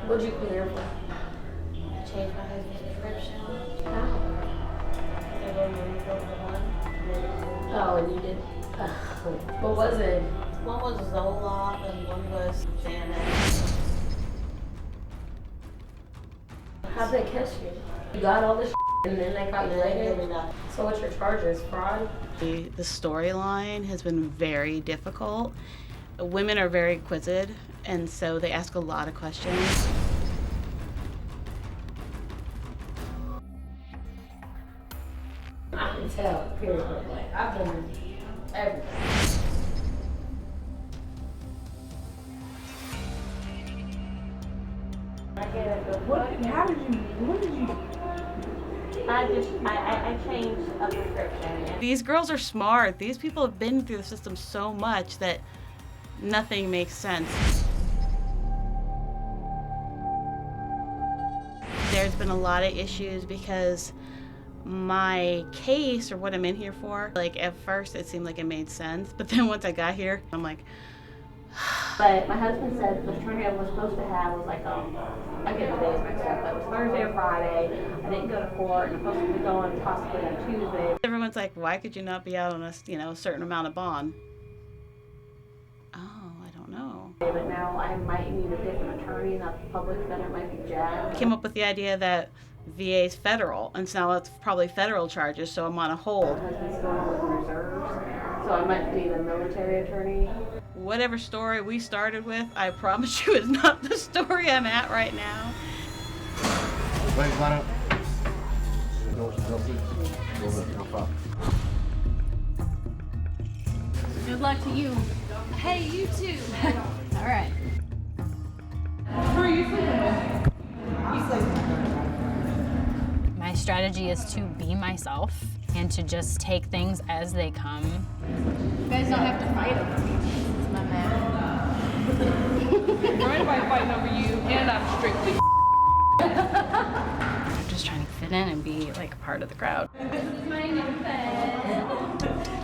What'd you clear for? Changed my husband's prescription. How? They were moved over one. Oh, and you did. What was it? One was Zoloft and one was Xanax. How'd they catch you? You got all this and then they caught you later? Yeah. So what's your charges? Fraud? The storyline has been very difficult. Women are very inquisitive, and so they ask a lot of questions. I can tell, period. Like, I've done everything. How did you, what did you? I changed a prescription. These girls are smart. These people have been through the system so much that nothing makes sense. There's been a lot of issues because my case, or what I'm in here for, like at first it seemed like it made sense, but then once I got here, I'm like, But my husband said the attorney I was supposed to have was like, I get the days mixed up. That was Thursday or Friday. I didn't go to court, and I'm supposed to be going possibly on Tuesday. everyone's like, why could you not be out on a certain amount of bond? Oh, I don't know. But now I might need a different attorney, not the public defender, might be Jack. Came up with the idea that VA is federal, and so now it's probably federal charges, so I'm on a hold. My husband's going with reserves, so I might need a military attorney. Whatever story we started with, I promise you is not the story I'm at right now. Everybody's line up. Good luck to you. Hey, you too. All right. Who are you sleeping with? My strategy is to be myself and to just take things as they come. You guys don't have to fight over me. It's my man. Or anybody fighting over you, and I'm strictly. I'm just trying to fit in and be like a part of the crowd. This is my new bed.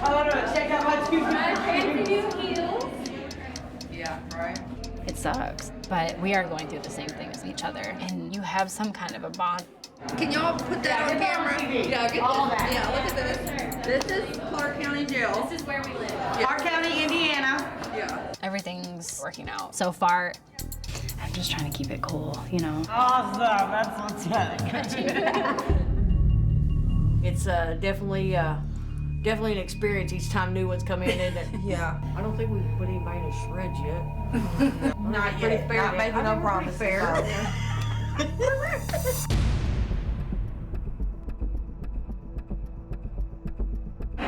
I want to check out my two fancy new heels. Yeah, right. It sucks, but we are going through the same thing as each other, and you have some kind of a bond. Can y'all put that on camera? Yeah, get All this. that. Yeah, look at this. This is Clark County Jail. This is where we live. Clark County, Indiana. Yeah. Everything's working out. So far, I'm just trying to keep it cool, you know? Awesome, that's what's good. It's definitely an experience each time new ones come in, isn't it? Yeah. I don't think we've put anybody in a shred yet. Not yet. Not making no promises. Fair.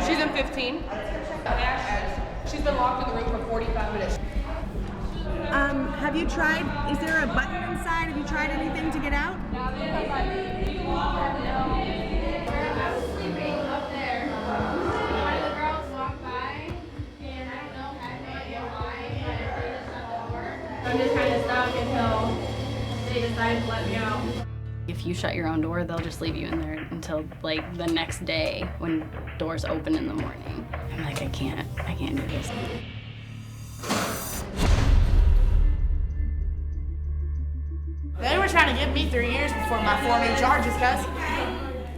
She's in 15. She's been locked in the room for 45 minutes. Have you tried, is there a button inside? Have you tried anything to get out? I was sleeping up there. One of the girls walked by, and I don't know, had no idea why, but they just shut the door. I'm just kind of stuck until they decide to let me out. If you shut your own door, they'll just leave you in there until like the next day when doors open in the morning. I'm like, I can't do this. They were trying to give me 3 years before my 4 new charges, cuz.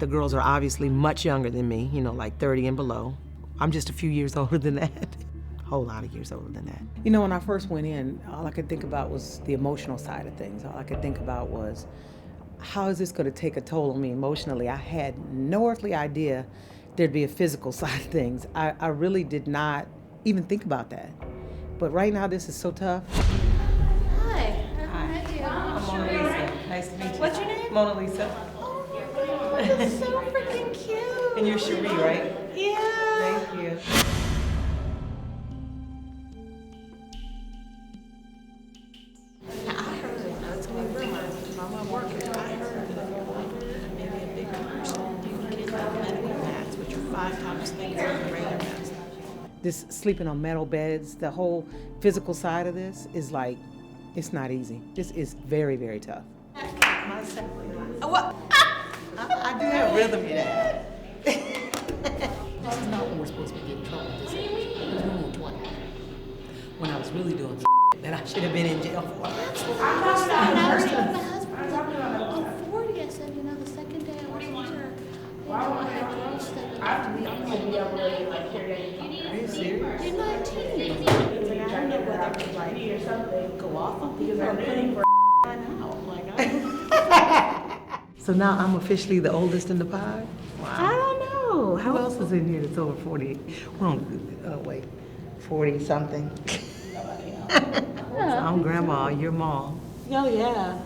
The girls are obviously much younger than me, like 30 and below. I'm just a few years older than that. A whole lot of years older than that. When I first went in, all I could think about was the emotional side of things. All I could think about was, how is this going to take a toll on me emotionally? I had no earthly idea there'd be a physical side of things. I really did not even think about that. But right now, this is so tough. Hi. I'm Mona Lisa. Nice to meet you. What's your name? Mona Lisa. That's so freaking cute. And you're Cherie, right? Yeah. Thank you. This sleeping on metal beds, the whole physical side of this is like, it's not easy. This is very, very tough. What? I do have rhythm in that. This is not when we're supposed to be getting in trouble. This is Rule 20. When I was really doing that I should have been in jail for. Because I'm putting for So now I'm officially the oldest in the pod? I don't know. Who else is in here that's over 40? Well, wait, 40 something. So I'm grandma, you're mom. Oh, yeah.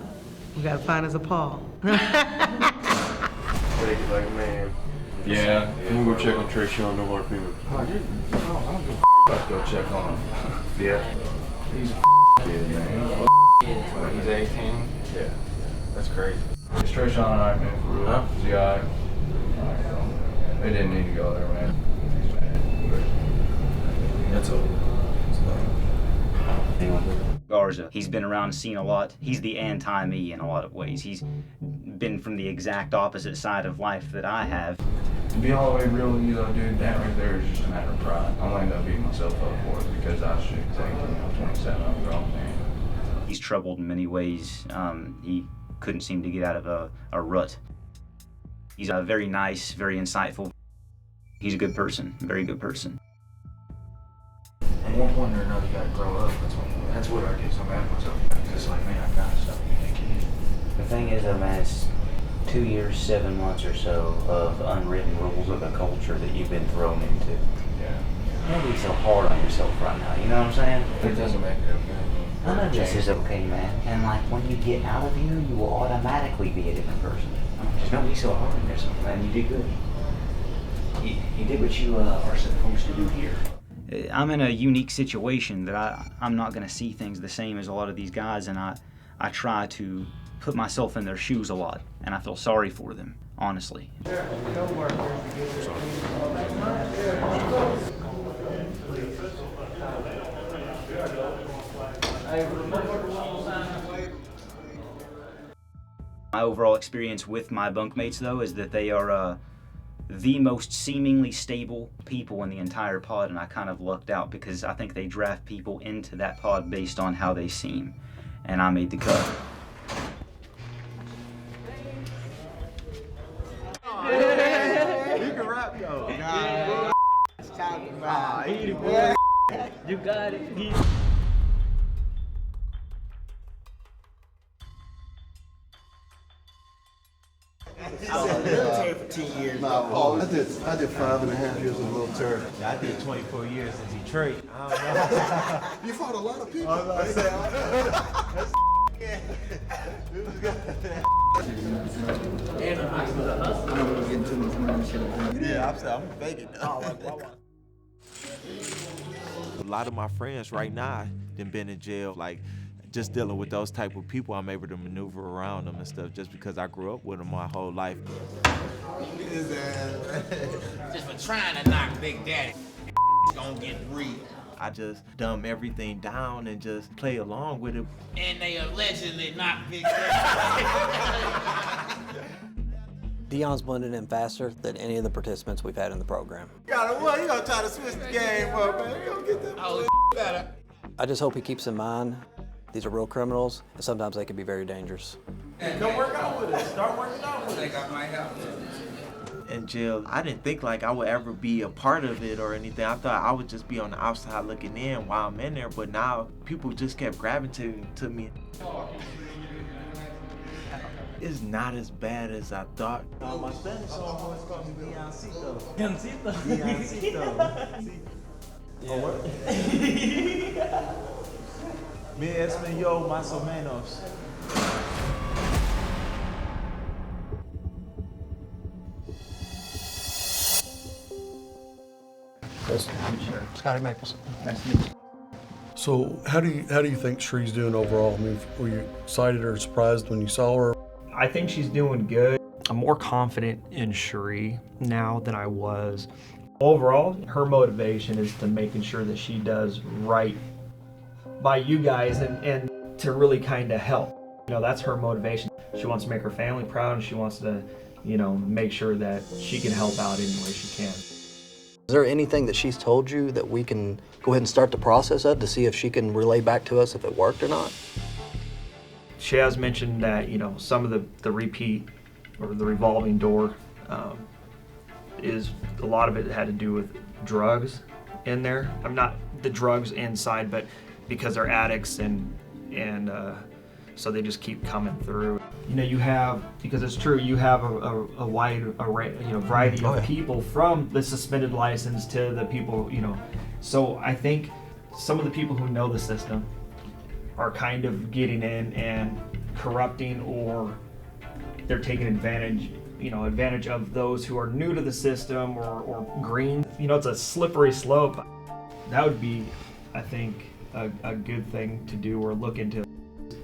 We gotta find us a Paul. Like, man. Yeah, I'm gonna go check on Tracy on no more people. I don't give Let's go check on him. Yeah. He's a kid, man. He's 18? Yeah. That's crazy. Is Tracy on alright, man? For real? Huh? Is he alright? They didn't need to go there, man. He's mad. That's all. Garza, he's been around and seen a lot. He's the anti-me in a lot of ways. He's been from the exact opposite side of life that I have. To be all the way real with you though, dude, that right there is just a matter of pride. I'm gonna end up beating myself up for it because I should say, 27, I'm a grown man. He's troubled in many ways. He couldn't seem to get out of a rut. He's very nice, very insightful. He's a good person, very good person. At one point or another, you gotta grow up. That's what I get so mad at myself. It's like, man, I gotta stop being a kid. The thing is though, man, it's 2 years, 7 months or so of unwritten rules of a culture that you've been thrown into. Yeah. Don't be so hard on yourself right now, you know what I'm saying? It doesn't make it okay. None of this is okay, man. And like when you get out of here, you will automatically be a different person. Just don't be so hard on yourself, man. You did good. You did what you are supposed to do here. I'm in a unique situation that I'm not going to see things the same as a lot of these guys, and I try to put myself in their shoes a lot, and I feel sorry for them, honestly. My overall experience with my bunkmates, though, is that they are the most seemingly stable people in the entire pod, and I kind of lucked out because I think they draft people into that pod based on how they seem, and I made the cut. You can rap though. You got it. I was in the military for 10 years. I did 5.5 years in the military. I did 24 years in Detroit. You fought a lot of people. Yeah, I'm faking. A lot of my friends right now done been in jail, like just dealing with those type of people. I'm able to maneuver around them and stuff just because I grew up with them my whole life. Just for trying to knock Big Daddy, gonna get real. I just dumb everything down and just play along with it. And they allegedly knocked Big Daddy. Deion's blended in faster than any of the participants we've had in the program. Got it, what? You gonna try to switch the game up, man? You gonna get that better. I just hope he keeps in mind these are real criminals, and sometimes they can be very dangerous. Come work out with us. Start working out with us. I think I might help. In jail, I didn't think like I would ever be a part of it or anything. I thought I would just be on the outside looking in while I'm in there, but now people just kept gravitating to me. It's not as bad as I thought. My Spanish song was called me Deioncito. Deioncito. Deioncito. Mi español más o menos. Scotty Maples. Nice to meet you. So how do you think Shree's doing overall? I mean, were you excited or surprised when you saw her? I think she's doing good. I'm more confident in Shree now than I was. Overall, her motivation is to making sure that she does right by you guys and to really kind of help. You know, that's her motivation. She wants to make her family proud and she wants to, you know, make sure that she can help out any way she can. Is there anything that she's told you that we can go ahead and start the process of to see if she can relay back to us if it worked or not? She has mentioned that, you know, some of the repeat or the revolving door is a lot of it had to do with drugs in there. I'm not the drugs inside, but because they're addicts and and so they just keep coming through. You know, you have, because it's true, you have a wide array, variety of people, from the suspended license to the people, So I think some of the people who know the system are kind of getting in and corrupting, or they're taking advantage of those who are new to the system or green. It's a slippery slope. That would be, I think, a good thing to do or look into.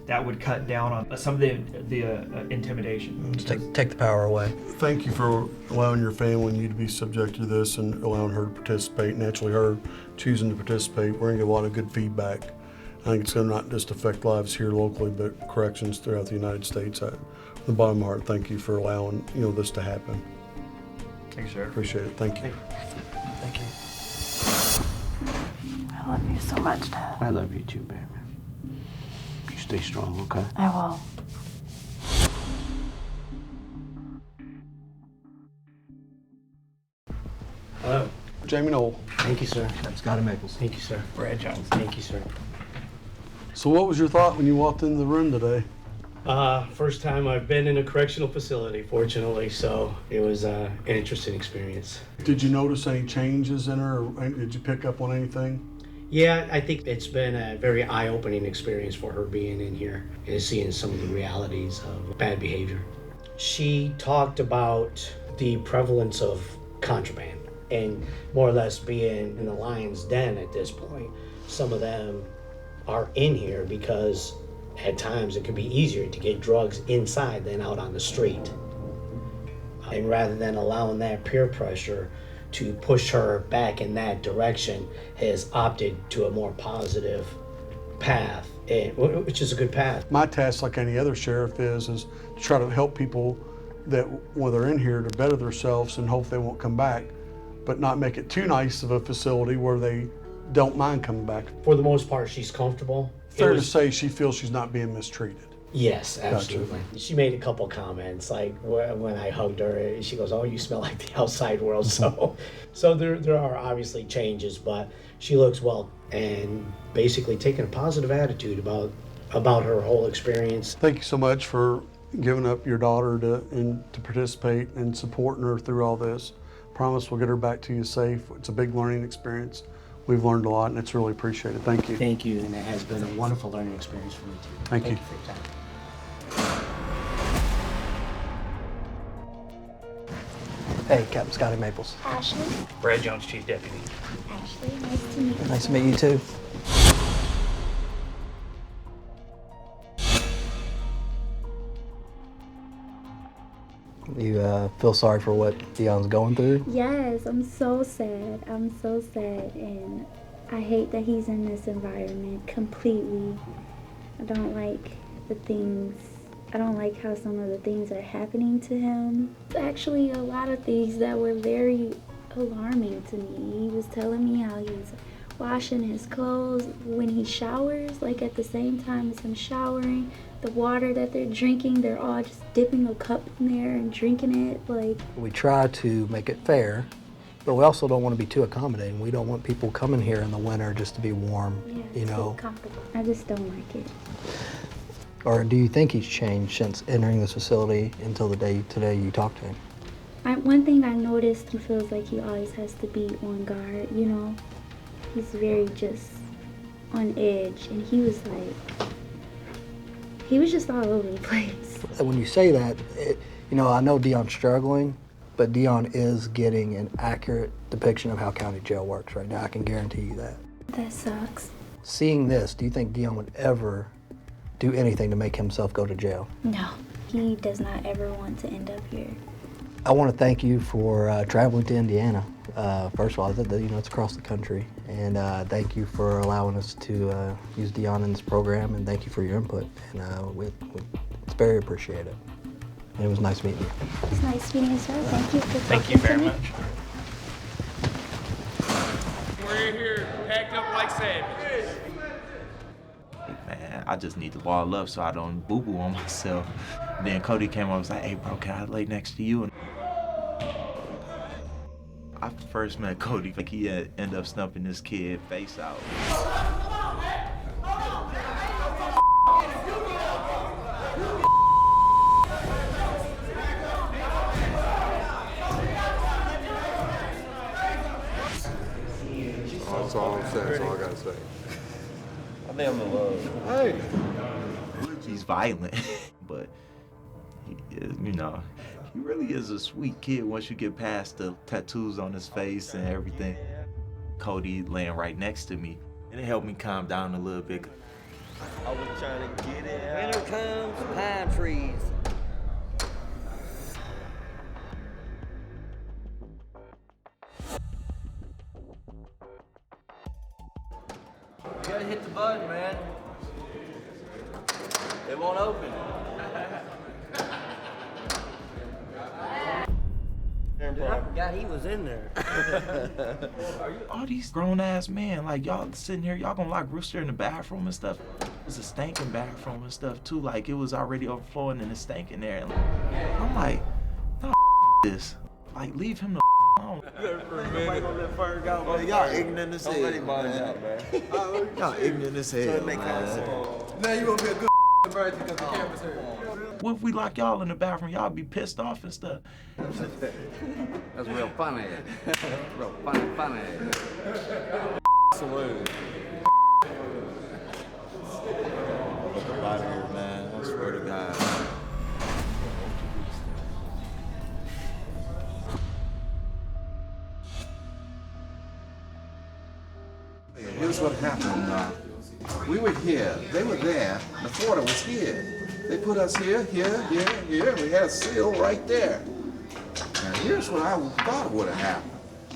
That would cut down on some of the intimidation. Just take the power away. Thank you for allowing your family and you to be subjected to this and allowing her to participate, and actually her choosing to participate. We're going to get a lot of good feedback. I think it's going to not just affect lives here locally, but corrections throughout the United States. From the bottom of my heart, thank you for allowing this to happen. Thanks, sir. Appreciate it. Thank you. Thank you. I love you so much, Dad. I love you too, baby. You stay strong, okay? I will. Hello. Jamie Knoll. Thank you, sir. Scotty Maples. Thank you, sir. Brad Jones. Thank you, sir. So what was your thought when you walked into the room today? First time I've been in a correctional facility, fortunately, so it was an interesting experience. Did you notice any changes in her, or did you pick up on anything? Yeah, I think it's been a very eye-opening experience for her being in here and seeing some of the realities of bad behavior. She talked about the prevalence of contraband and more or less being in the lion's den at this point. Some of them are in here because at times it could be easier to get drugs inside than out on the street. And rather than allowing that peer pressure to push her back in that direction, has opted to a more positive path, which is a good path. My task, like any other sheriff, is to try to help people that when they're in here to better themselves and hope they won't come back, but not make it too nice of a facility where they don't mind coming back. For the most part, she's comfortable. Fair to say she feels she's not being mistreated. Yes, absolutely. Gotcha. She made a couple comments, like when I hugged her, she goes, "Oh, you smell like the outside world." So there are obviously changes, but she looks well and basically taking a positive attitude about her whole experience. Thank you so much for giving up your daughter to participate and supporting her through all this. Promise we'll get her back to you safe. It's a big learning experience. We've learned a lot, and it's really appreciated. Thank you. Thank you, and it has been a wonderful learning experience for me too. Thank you. Thank you for your time. Hey, Captain Scotty Maples. Ashley. Brad Jones, Chief Deputy. Ashley, nice to meet you. Nice to meet you too. You feel sorry for what Deon's going through? Yes, I'm so sad. I'm so sad, and I hate that he's in this environment completely. I don't like the things. I don't like how some of the things are happening to him. Actually, a lot of things that were very alarming to me. He was telling me how he's washing his clothes when he showers, like at the same time as him showering. The water that they're drinking, they're all just dipping a cup in there and drinking it. Like, we try to make it fair, but we also don't want to be too accommodating. We don't want people coming here in the winter just to be warm, yeah, comfortable. I just don't like it. Or do you think he's changed since entering this facility until the day today you talked to him? One thing I noticed, he feels like he always has to be on guard, you know? He's very just on edge, and he was just all over the place. When you say that, I know Deon's struggling, but Deon is getting an accurate depiction of how county jail works right now. I can guarantee you that. That sucks. Seeing this, do you think Deon would ever do anything to make himself go to jail? No, he does not ever want to end up here. I want to thank you for traveling to Indiana. First of all, it's across the country, and thank you for allowing us to use Deon in this program, and thank you for your input. And it's very appreciated. And it was nice meeting you. It's nice meeting you, sir. Thank you for Thank you very much. We're here packed up like savages. Man, I just need to wall up so I don't boo-boo on myself. Then Cody came up and was like, "Hey, bro, can I lay next to you?" And I first met Cody, like he had ended up stumping this kid face out. all I'm saying. That's all I gotta say. I think I'm in love. Hey. He's violent, but you know, he really is a sweet kid once you get past the tattoos on his face and everything. Cody laying right next to me, and it helped me calm down a little bit. I was trying to get it out. Winter comes, pine trees. You gotta hit the button, man. It won't open. I forgot he was in there. All these grown ass men, like y'all sitting here, y'all gonna lock Rooster in the bathroom and stuff. It was a stinking bathroom and stuff too. Like it was already overflowing and it's stinking there. And I'm like, no this. Like leave him the alone. Nobody gonna let fire go, man. Y'all ignorant as hell. Nobody mind out, man. Y'all ignorant as hell. So it make sense. Now you gonna be a good birthday because the camera's here. What if we lock y'all in the bathroom? Y'all be pissed off and stuff. That's real funny. Real funny. Saloon. Get out of here, man. I swear to God. Here's what happened. We were here. They were there. The water was here. They put us here. We had a seal right there. Now here's what I thought would have happened,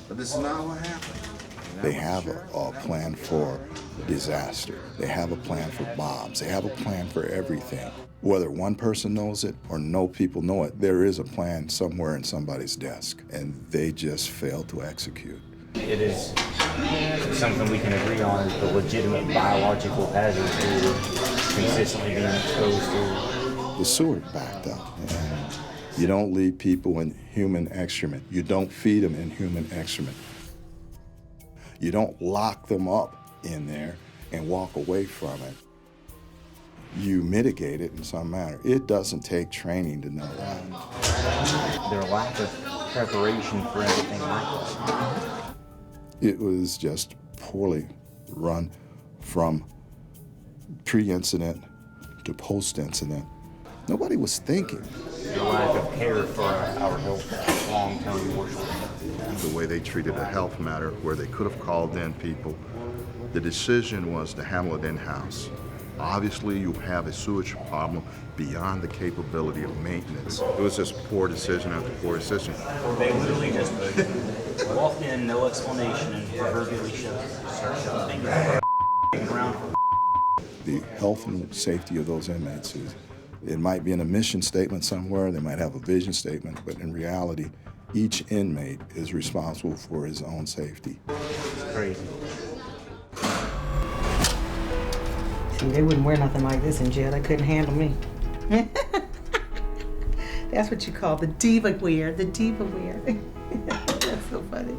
but this is not what happened. They have a plan for disaster. They have a plan for bombs. They have a plan for everything. Whether one person knows it or no people know it, there is a plan somewhere in somebody's desk, and they just fail to execute. It is something we can agree on is the legitimate biological hazard to consistently being exposed to. The sewer backed up, and you don't leave people in human excrement. You don't feed them in human excrement. You don't lock them up in there and walk away from it. You mitigate it in some manner. It doesn't take training to know that. Their lack of preparation for anything like that. It was just poorly run from pre-incident to post-incident. Nobody was thinking. The lack of care for our health long-term emotional. The way they treated a health matter where they could have called in people, the decision was to handle it in-house. Obviously, you have a sewage problem beyond the capability of maintenance. It was just poor decision after poor decision. They literally just walked in, no explanation, and proverbially started shoving fingers around. The health and safety of those inmates is, it might be in a mission statement somewhere, they might have a vision statement, but in reality, each inmate is responsible for his own safety. It's crazy. See, they wouldn't wear nothing like this in jail. They couldn't handle me. That's what you call the diva wear, the diva wear. That's so funny.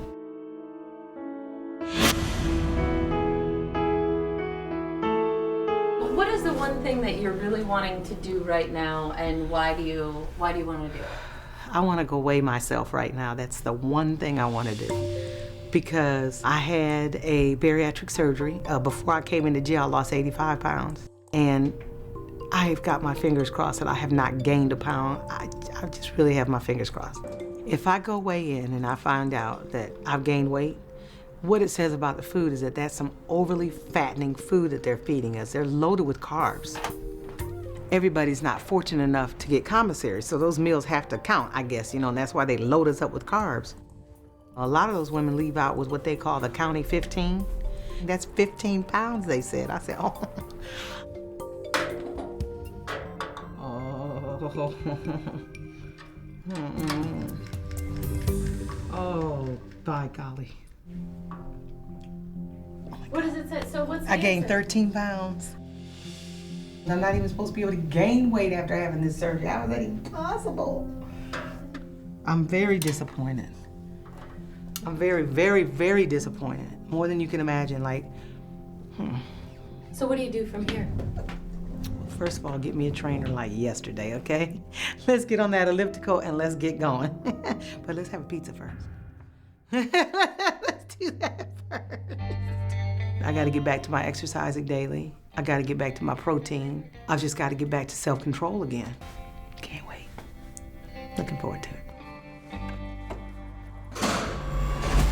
What is the one thing that you're really wanting to do right now, and why do you want to do it? I want to go weigh myself right now. That's the one thing I want to do. Because I had a bariatric surgery. Before I came into jail, I lost 85 pounds. And I've got my fingers crossed that I have not gained a pound. I just really have my fingers crossed. If I go weigh in and I find out that I've gained weight, what it says about the food is that that's some overly fattening food that they're feeding us. They're loaded with carbs. Everybody's not fortunate enough to get commissary, so those meals have to count, I guess, and that's why they load us up with carbs. A lot of those women leave out with what they call the county 15. That's 15 pounds, they said. I said, oh. Oh. Oh, by golly. What does it say? So what's the I gained answer? 13 pounds. I'm not even supposed to be able to gain weight after having this surgery. How is that even possible? I'm very disappointed. I'm very, very, very disappointed. More than you can imagine. So what do you do from here? First of all, get me a trainer like yesterday, okay? Let's get on that elliptical and let's get going. But let's have a pizza first. Let's do that first. I got to get back to my exercising daily. I got to get back to my protein. I've just got to get back to self-control again. Can't wait. Looking forward to it.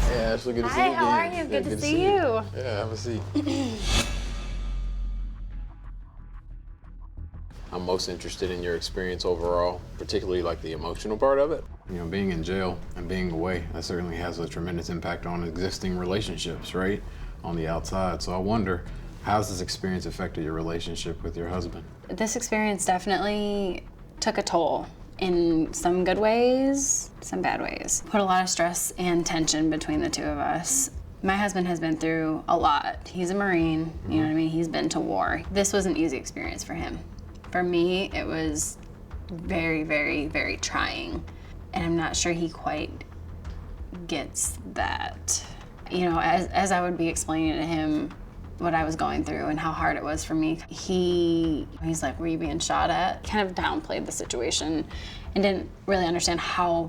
Hey, Ashley, good to see you Hi, again. how are you? Good to see you. Yeah, have a seat. I'm most interested in your experience overall, particularly like the emotional part of it. You know, being in jail and being away, that certainly has a tremendous impact on existing relationships, right? On the outside. So I wonder, how's this experience affected your relationship with your husband? This experience definitely took a toll in some good ways, some bad ways. Put a lot of stress and tension between the two of us. My husband has been through a lot. He's a Marine, you know what I mean? He's been to war. This was an easy experience for him. For me, it was very, very, very trying. And I'm not sure he quite gets that. You know, as I would be explaining to him what I was going through and how hard it was for me, he's like, were you being shot at? Kind of downplayed the situation and didn't really understand how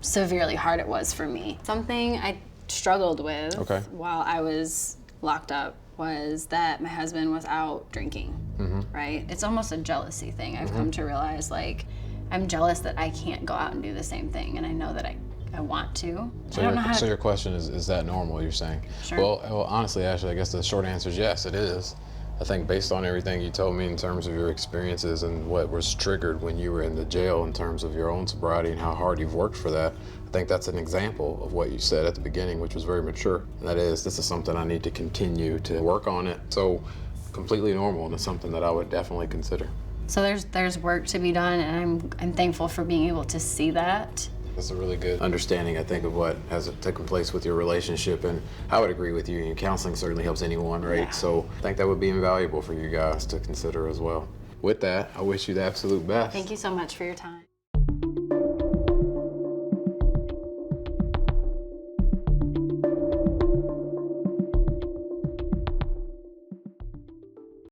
severely hard it was for me. Something I struggled with while I was locked up was that my husband was out drinking, right? It's almost a jealousy thing. I've come to realize, like, I'm jealous that I can't go out and do the same thing, and I know that I want to. So your question is that normal, you're saying? Sure. Well, honestly, Ashley, I guess the short answer is yes, it is. I think based on everything you told me in terms of your experiences and what was triggered when you were in the jail in terms of your own sobriety and how hard you've worked for that, I think that's an example of what you said at the beginning, which was very mature. And that is, this is something I need to continue to work on it. So completely normal, and it's something that I would definitely consider. So there's work to be done, and I'm thankful for being able to see that. That's a really good understanding, I think, of what has taken place with your relationship, and I would agree with you. And counseling certainly helps anyone, right? Yeah. So I think that would be invaluable for you guys to consider as well. With that, I wish you the absolute best. Thank you so much for your time.